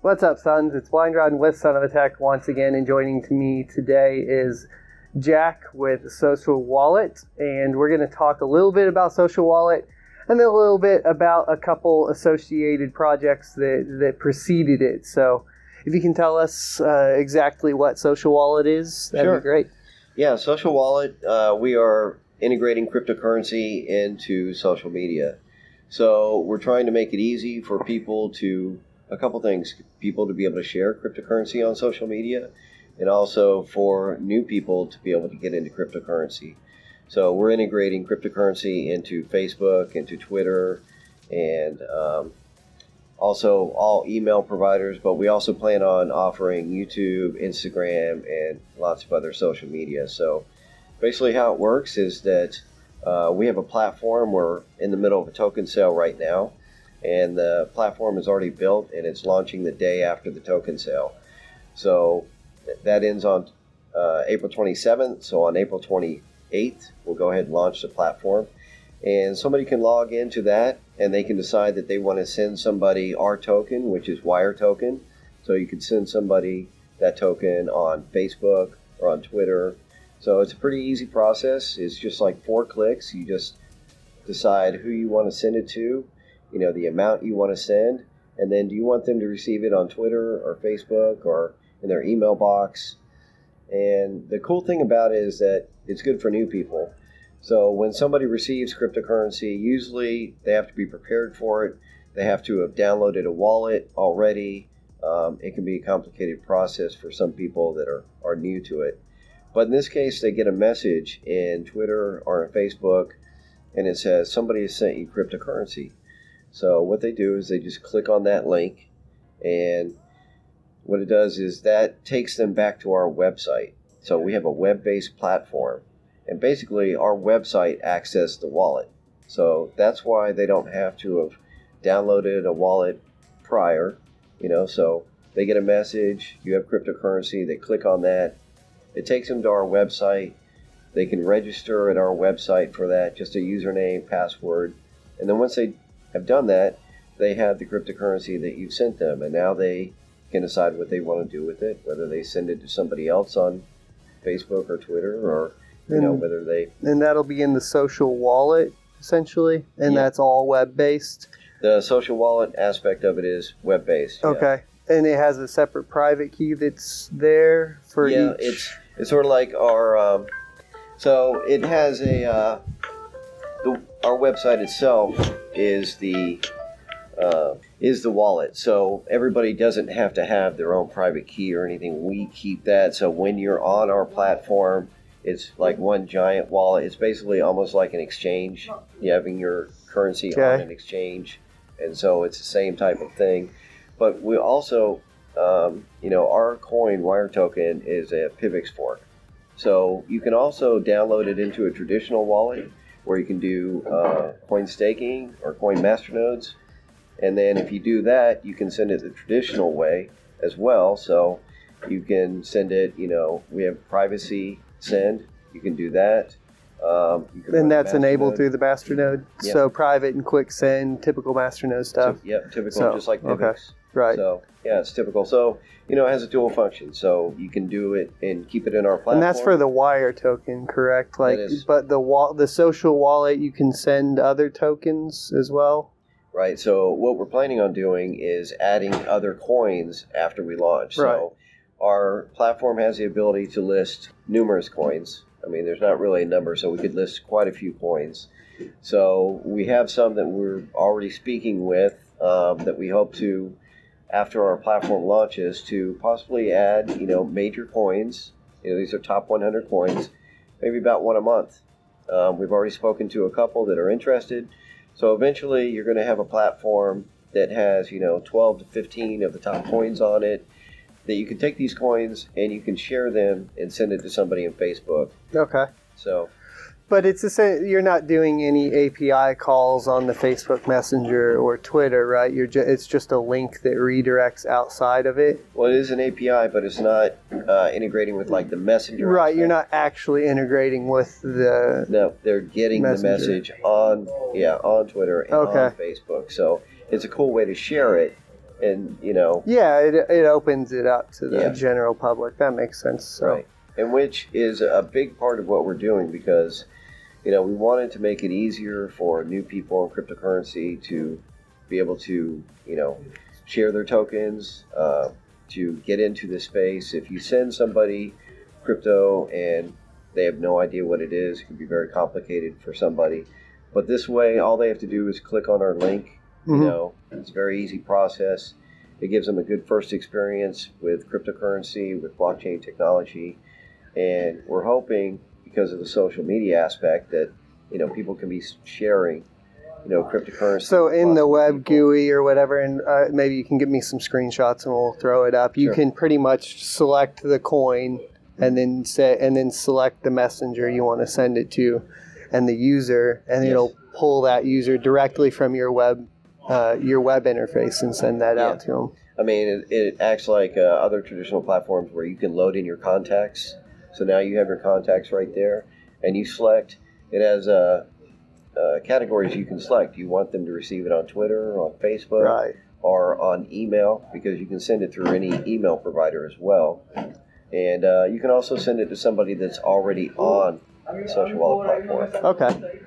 What's up, sons? It's Blind Rod with Son of a Tech once again, and joining to me today is Jack with Social Wallet, and we're going to talk a little bit about Social Wallet and then a little bit about a couple associated projects that preceded it. So if you can tell us exactly what Social Wallet is, that'd be great. Yeah, Social Wallet, we are integrating cryptocurrency into social media. So we're trying to make it easy for people to, a couple things, people to be able to share cryptocurrency on social media, and also for new people to be able to get into cryptocurrency. So we're integrating cryptocurrency into Facebook, into Twitter, and also all email providers, but we also plan on offering YouTube, Instagram, and lots of other social media. So basically how it works is that we have a platform. We're in the middle of a token sale right now, and the platform is already built, and it's launching the day after the token sale. So that ends on April 27th. So on April 28th, we'll go ahead and launch the platform. And somebody can log into that, and they can decide that they want to send somebody our token, which is Wire Token. So you can send somebody that token on Facebook or on Twitter. So it's a pretty easy process. It's just like 4 clicks. You just decide who you want to send it to, you know, the amount you want to send, and then do you want them to receive it on Twitter or Facebook or in their email box. And the cool thing about it is that it's good for new people. So when somebody receives cryptocurrency, usually they have to be prepared for it. They have to have downloaded a wallet already. It can be a complicated process for some people that are new to it. But in this case, they get a message in Twitter or in Facebook, and it says somebody has sent you cryptocurrency. So what they do is they just click on that link, and what it does is that takes them back to our website. So we have a web-based platform, and basically our website accesses the wallet. So that's why they don't have to have downloaded a wallet prior, so they get a message, you have cryptocurrency, they click on that, it takes them to our website, they can register at our website for that, just a username, password, and then once they have done that, they have the cryptocurrency that you've sent them, and now they can decide what they want to do with it, whether they send it to somebody else on Facebook or Twitter, or whether they... And that'll be in the Social Wallet, essentially, and that's all web-based? The Social Wallet aspect of it is web-based. Okay. Yeah. And it has a separate private key that's there for each... Yeah, it's sort of like our... so it has a... our website itself is the wallet. So everybody doesn't have to have their own private key or anything. We keep that. So when you're on our platform, it's like one giant wallet. It's basically almost like an exchange. You're having your currency on an exchange. And so it's the same type of thing. But we also, our coin, Wire Token, is a PIVX fork. So you can also download it into a traditional wallet where you can do coin staking or coin masternodes. And then if you do that, you can send it the traditional way as well. So you can send it, we have privacy send. You can do that. And that's enabled through the masternode. Yeah. So private and quick send, typical masternode stuff. Typical, just like PIVX. Okay. Right. So, it's typical. So, it has a dual function. So you can do it and keep it in our platform. And that's for the Wire Token, correct? Like, but the Social Wallet, you can send other tokens as well? Right. So what we're planning on doing is adding other coins after we launch. Right. So our platform has the ability to list numerous coins. I mean, there's not really a number, so we could list quite a few coins. So we have some that we're already speaking with that we hope to, after our platform launches, to possibly add, major coins. These are top 100 coins, maybe about one a month. We've already spoken to a couple that are interested. So eventually you're going to have a platform that has, 12 to 15 of the top coins on it, that you can take these coins and you can share them and send it to somebody on Facebook. Okay. So, but it's the same. You're not doing any API calls on the Facebook Messenger or Twitter, right? It's just a link that redirects outside of it. Well, it is an API, but it's not integrating with like the Messenger. Right. You're not actually integrating with the. No, they're getting Messenger. The message on Twitter and on Facebook. So it's a cool way to share it. and Yeah, it opens it up to the Yeah. general public. That makes sense. So. right, and which is a big part of what we're doing because we wanted to make it easier for new people in cryptocurrency to be able to share their tokens, to get into the space. If you send somebody crypto and they have no idea what it is, it can be very complicated for somebody. But this way, all they have to do is click on our link. It's a very easy process. It gives them a good first experience with cryptocurrency, with blockchain technology. And we're hoping, because of the social media aspect, that people can be sharing cryptocurrency. So in the web people. GUI or whatever, and maybe you can give me some screenshots and we'll throw it up. You Sure. can pretty much select the coin and then select the messenger you want to send it to, and the user, and Yes. it'll pull that user directly from your web interface and send that out to them. I mean, it acts like other traditional platforms where you can load in your contacts. So now you have your contacts right there, and you select. It has categories you can select. You want them to receive it on Twitter, on Facebook, Right. or on email, because you can send it through any email provider as well. And you can also send it to somebody that's already on the social wallet platform. Okay.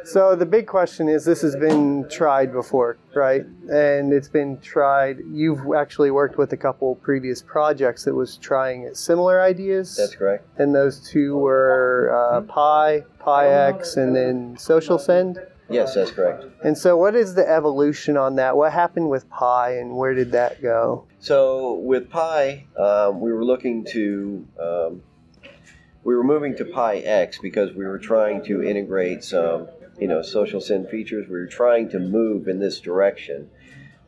So the big question is, this has been tried before, right? And it's been tried. You've actually worked with a couple previous projects that was trying similar ideas. That's correct. And those two were PyX, and then Social Send. Yes, that's correct. And so what is the evolution on that? What happened with Pi, and where did that go? So with Pi, we were looking to, we were moving to PyX because we were trying to integrate some, social send features. We were trying to move in this direction.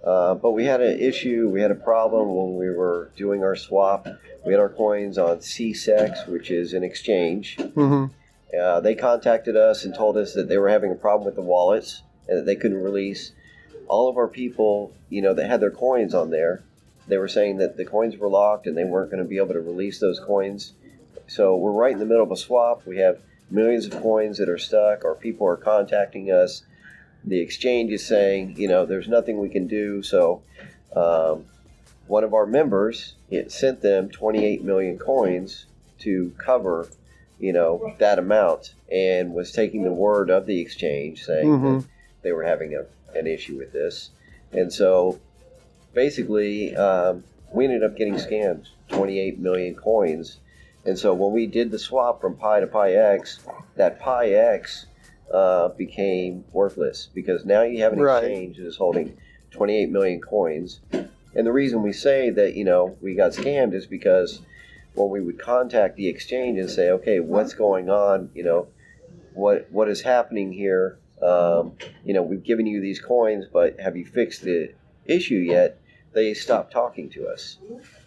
But we had an issue, we had a problem when we were doing our swap. We had our coins on CSEX, which is an exchange. Mm-hmm. They contacted us and told us that they were having a problem with the wallets and that they couldn't release. All of our people, that had their coins on there, they were saying that the coins were locked and they weren't going to be able to release those coins. So we're right in the middle of a swap. We have millions of coins that are stuck. Our people are contacting us. The exchange is saying, there's nothing we can do. So one of our members, it sent them 28 million coins to cover, that amount, and was taking the word of the exchange saying that they were having an issue with this. And so basically, we ended up getting scammed 28 million coins. And so when we did the swap from Pi to PyX, that PyX became worthless because now you have an exchange that is holding 28 million coins. And the reason we say that, we got scammed is because when we would contact the exchange and say, okay, what's going on? What is happening here? We've given you these coins, but have you fixed the issue yet? They stopped talking to us.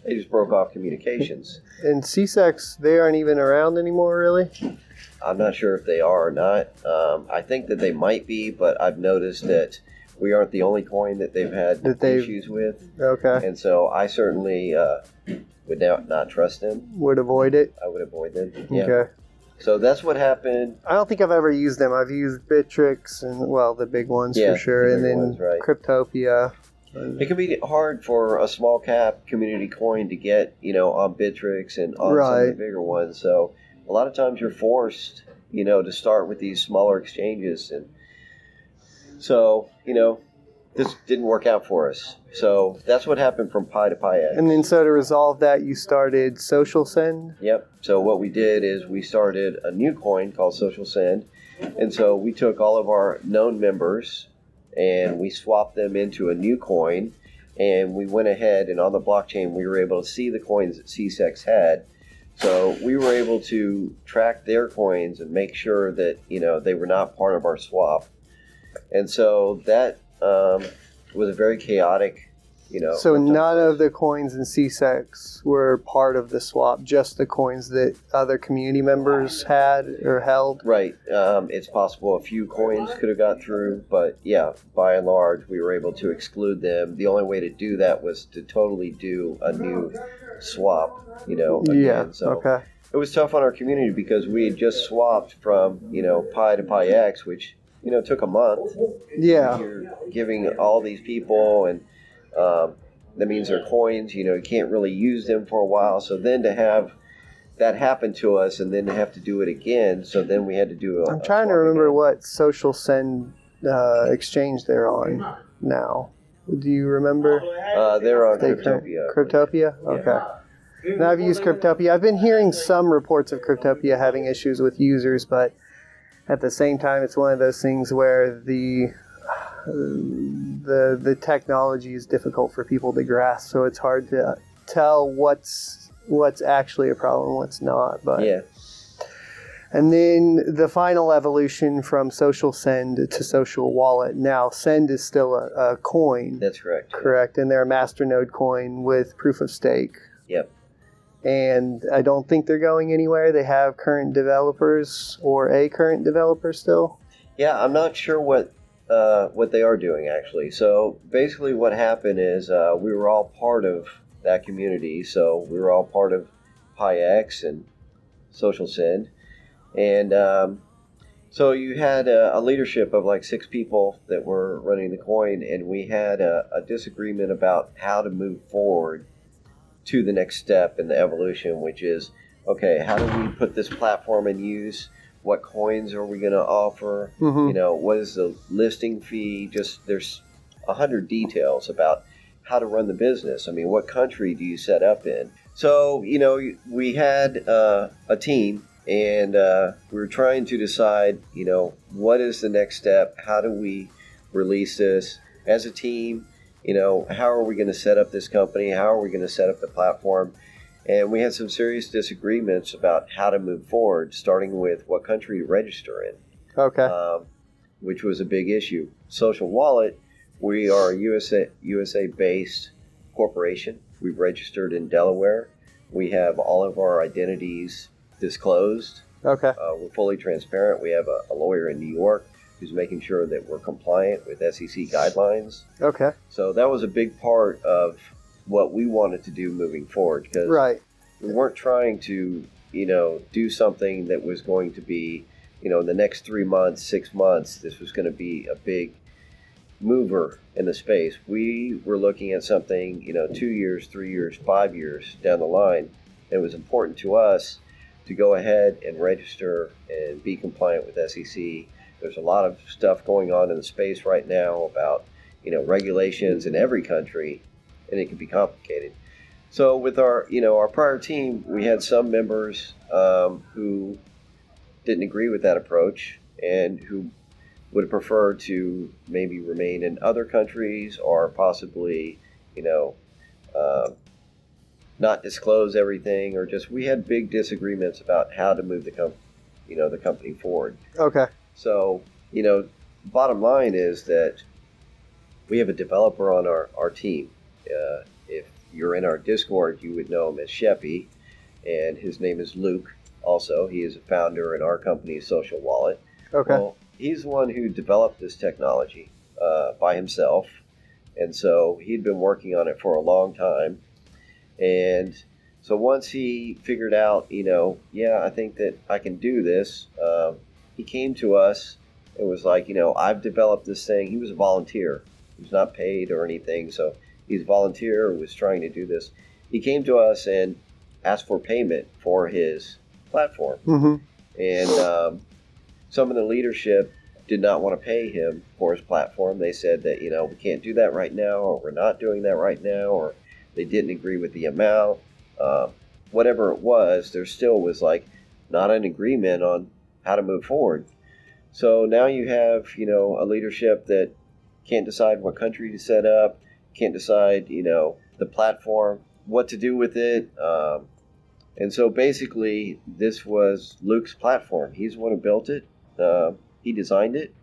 They just broke off communications. And CSEX, they aren't even around anymore, really? I'm not sure if they are or not. I think that they might be, but I've noticed that we aren't the only coin that they've had issues with. Okay. And so I certainly would not trust them. Would avoid it? I would avoid them. Yeah. Okay. So that's what happened. I don't think I've ever used them. I've used Bittrex and, the big ones for sure, and then ones, right. Cryptopia. It can be hard for a small cap community coin to get, on Bittrex and on some of the bigger ones. So a lot of times you're forced, to start with these smaller exchanges. And so, this didn't work out for us. So that's what happened from Pi to PyX. And then so to resolve that, you started Social Send? Yep. So what we did is we started a new coin called Social Send. And so we took all of our known members and we swapped them into a new coin. And we went ahead and on the blockchain, we were able to see the coins that CSEX had. So we were able to track their coins and make sure that, they were not part of our swap. And so that was a very chaotic, So none of the coins in CSEX were part of the swap, just the coins that other community members had or held? Right. It's possible a few coins could have got through, but yeah, by and large, we were able to exclude them. The only way to do that was to totally do a new swap, again. Yeah, so okay. It was tough on our community because we had just swapped from, Pi to PyX, which, took a month. Yeah. You're giving all these people and that means they're coins. You can't really use them for a while. So then to have that happen to us, and then to have to do it again, so then we had to do I'm trying to remember again. what social send exchange they're on now. Do you remember? They're on Cryptopia. Cryptopia? Okay. Now I've used Cryptopia. I've been hearing some reports of Cryptopia having issues with users, but at the same time, it's one of those things where the technology is difficult for people to grasp, so it's hard to tell what's actually a problem, what's not. But yeah. And then the final evolution from social send to social wallet. Now, send is still a coin. That's correct. Correct, and they're a masternode coin with proof of stake. Yep. And I don't think they're going anywhere. They have current developers or a current developer still. Yeah, I'm not sure what they are doing actually. So basically, what happened is we were all part of that community. So we were all part of PyX and Social Send, and so you had a leadership of like 6 people that were running the coin, and we had a disagreement about how to move forward to the next step in the evolution, which is, okay, how do we put this platform in use? What coins are we going to offer? Mm-hmm. What is the listing fee? Just there's 100 details about how to run the business. I mean, what country do you set up in? So, we had a team, and we were trying to decide, what is the next step? How do we release this as a team? How are we going to set up this company? How are we going to set up the platform? And we had some serious disagreements about how to move forward, starting with what country to register in. Okay. Which was a big issue. Social Wallet, we are a USA-based corporation. We've registered in Delaware. We have all of our identities disclosed. Okay. We're fully transparent. We have a lawyer in New York who's making sure that we're compliant with SEC guidelines. Okay. So that was a big part of what we wanted to do moving forward, because right. we weren't trying to, do something that was going to be, in the next 3 months, 6 months, this was going to be a big mover in the space. We were looking at something, 2 years, 3 years, 5 years down the line. It was important to us to go ahead and register and be compliant with SEC. There's a lot of stuff going on in the space right now about, regulations in every country, and it can be complicated. So with our prior team, we had some members who didn't agree with that approach, and who would prefer to maybe remain in other countries, or possibly, not disclose everything, or just, we had big disagreements about how to move the company forward. Okay. So, bottom line is that we have a developer on our team. If you're in our Discord, you would know him as Sheppy, and his name is Luke. Also, he is a founder in our company, Social Wallet. Okay. Well, he's the one who developed this technology by himself, and so he'd been working on it for a long time. And so once he figured out, I think that I can do this, he came to us and was like, I've developed this thing. He was a volunteer. He was not paid or anything, so he's a volunteer who was trying to do this. He came to us and asked for payment for his platform. Mm-hmm. And some of the leadership did not want to pay him for his platform. They said that, we can't do that right now, or we're not doing that right now, or they didn't agree with the amount. Whatever it was, there still was not an agreement on how to move forward. So now you have, a leadership that can't decide what country to set up, can't decide, the platform, what to do with it. And so basically, this was Luke's platform. He's the one who built it. He designed it,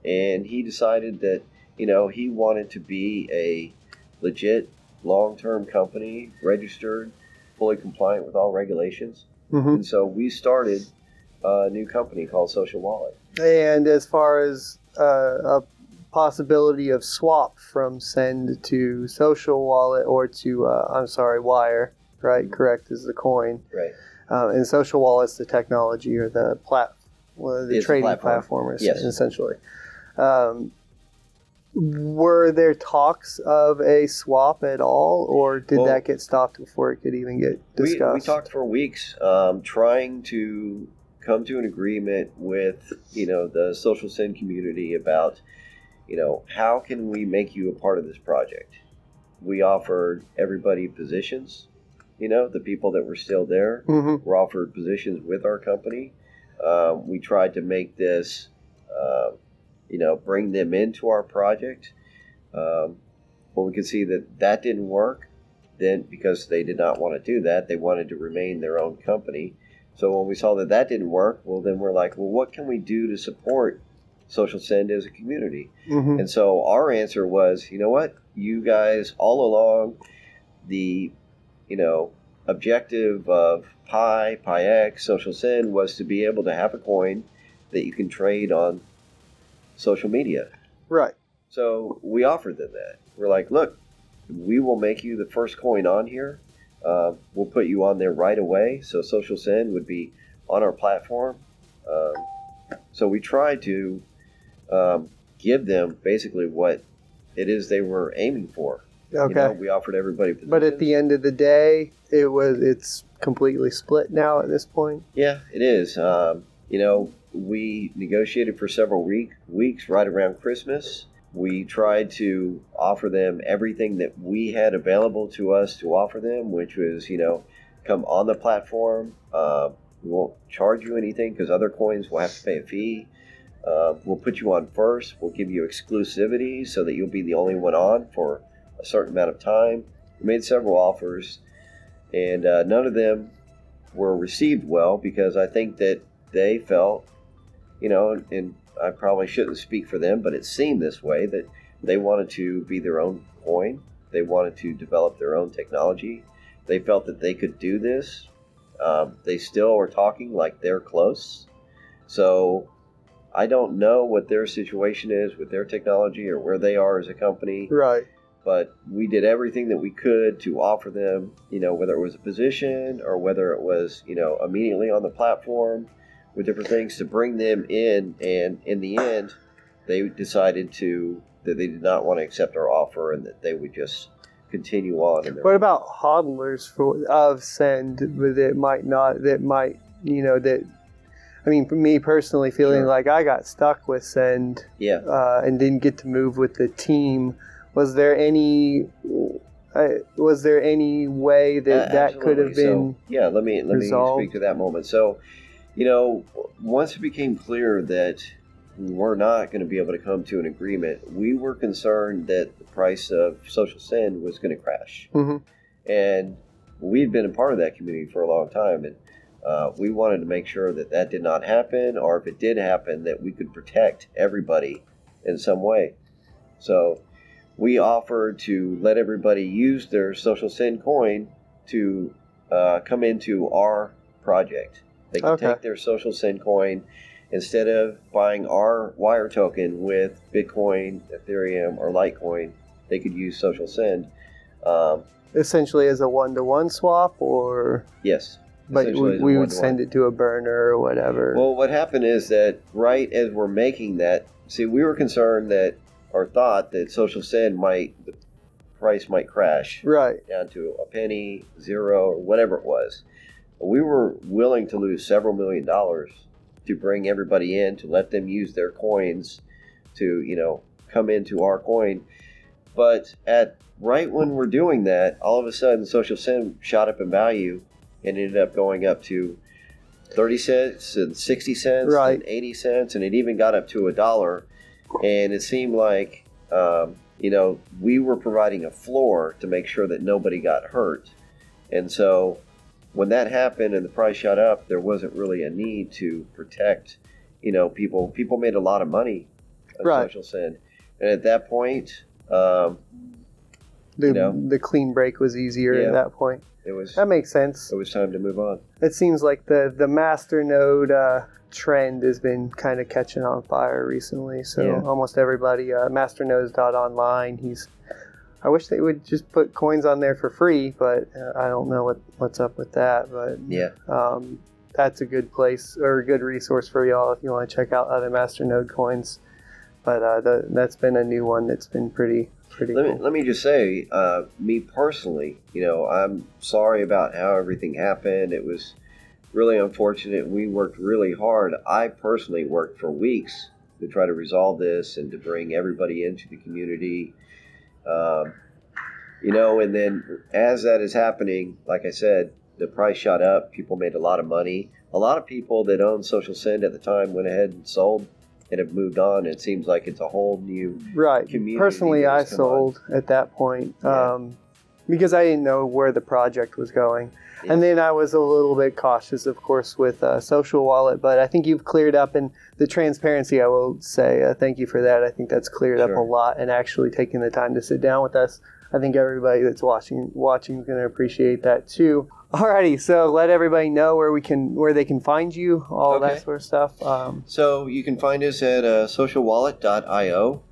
and he decided that, he wanted to be a legit long-term company, registered, fully compliant with all regulations. Mm-hmm. And so we started a new company called Social Wallet. And as far as a possibility of swap from send to social wallet, or to wire, right? Correct, is the coin. Right. And social wallet's the technology, or the trading platform, Yes. essentially. Were there talks of a swap at all, or did Well, that get stopped before it could even get discussed? We talked for weeks, trying to come to an agreement with, the social sin community about, how can we make you a part of this project? We offered everybody positions, the people that were still there Mm-hmm. were offered positions with our company. We tried to make this, bring them into our project. But we could see that that didn't work. Then, because they did not want to do that, they wanted to remain their own company. So when we saw that that didn't work, well, then we're like, well, what can we do to support Social Send as a community? Mm-hmm. And so our answer was, you know what? You guys all along, the, objective of Pi X, Social Send was to be able to have a coin that you can trade on social media. Right. So we offered them that. We're like, look, we will make you the first coin on here. We'll put you on there right away. So Social Send would be on our platform. So we tried to give them basically what it is they were aiming for. Okay. We offered everybody positions. But at the end of the day, it's completely split now at this point. Yeah, it is. We negotiated for several weeks right around Christmas. We tried to offer them everything that we had available to us to offer them, which was, come on the platform. We won't charge you anything because other coins will have to pay a fee. We'll put you on first. We'll give you exclusivity so that you'll be the only one on for a certain amount of time. We made several offers, and none of them were received well because I think that they felt, and I probably shouldn't speak for them, but it seemed this way, that they wanted to be their own coin. They wanted to develop their own technology. They felt that they could do this. They still are talking like they're close. So I don't know what their situation is with their technology or where they are as a company. Right. But we did everything that we could to offer them, whether it was a position or whether it was, immediately on the platform with different things to bring them in. And in the end, they decided that they did not want to accept our offer and that they would just continue on. What about hodlers of Send that for me personally, feeling Sure. like I got stuck with Send and didn't get to move with the team. Was there any way that could have been let me resolved? speak to that moment. So, once it became clear that we were not going to be able to come to an agreement, we were concerned that the price of Social Send was going to crash. Mm-hmm. And we'd been a part of that community for a long time, and we wanted to make sure that that did not happen, or if it did happen, that we could protect everybody in some way. So we offered to let everybody use their Social Send coin to come into our project. They could take their Social Send coin, instead of buying our wire token with Bitcoin, Ethereum, or Litecoin, they could use Social Send. Essentially as a one-to-one swap, or Yes. but we would send it to a burner or whatever. Well, what happened is that right as we're making that, we were concerned that, or thought that Social Send the price might crash right down to a penny, zero, or whatever it was. We were willing to lose several $1 million to bring everybody in, to let them use their coins to, come into our coin. But right when we're doing that, all of a sudden Social Send shot up in value and ended up going up to 30 cents and 60 cents right. and 80 cents, and it even got up to $1. And it seemed like, we were providing a floor to make sure that nobody got hurt. And so when that happened and the price shot up, there wasn't really a need to protect, people. People made a lot of money on Social Send. And at that point, the clean break was easier at that point. That makes sense. It was time to move on. It seems like the masternode trend has been kind of catching on fire recently. So almost everybody, masternodes.online, I wish they would just put coins on there for free, but I don't know what's up with that. But that's a good place or a good resource for y'all if you want to check out other masternode coins. But that's been a new one that's been pretty cool. Let me just say, me personally, I'm sorry about how everything happened. It was really unfortunate. We worked really hard. I personally worked for weeks to try to resolve this and to bring everybody into the community. And then as that is happening, like I said, the price shot up. People made a lot of money. A lot of people that owned Social Send at the time went ahead and sold and have moved on. It seems like it's a whole new community. Personally, I sold at that point because I didn't know where the project was going. Yeah. And then I was a little bit cautious, of course, with Social Wallet. But I think you've cleared up, and the transparency, I will say, thank you for that. I think that's cleared up a lot, and actually taking the time to sit down with us. I think everybody that's watching is going to appreciate that too. Alrighty, so let everybody know where they can find you, all that sort of stuff. So you can find us at socialwallet.io.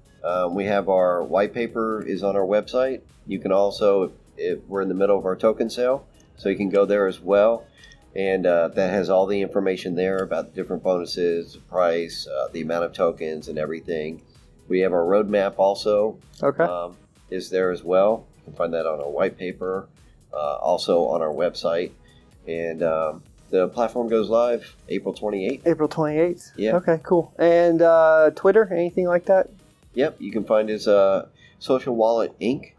We have our white paper is on our website. You can also, if we're in the middle of our token sale, so you can go there as well. And that has all the information there about the different bonuses, the price, the amount of tokens, and everything. We have our roadmap also. Is there as well. You can find that on our white paper, also on our website. And the platform goes live April 28th. April 28th? Yeah. Okay, cool. And Twitter, anything like that? Yep, you can find us Social Wallet Inc.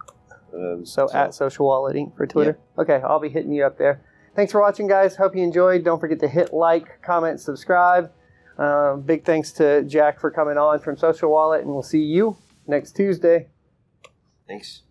So at Social Wallet Inc. for Twitter? Yeah. Okay, I'll be hitting you up there. Thanks for watching, guys. Hope you enjoyed. Don't forget to hit like, comment, subscribe. Big thanks to Jack for coming on from Social Wallet, and we'll see you next Tuesday. Thanks.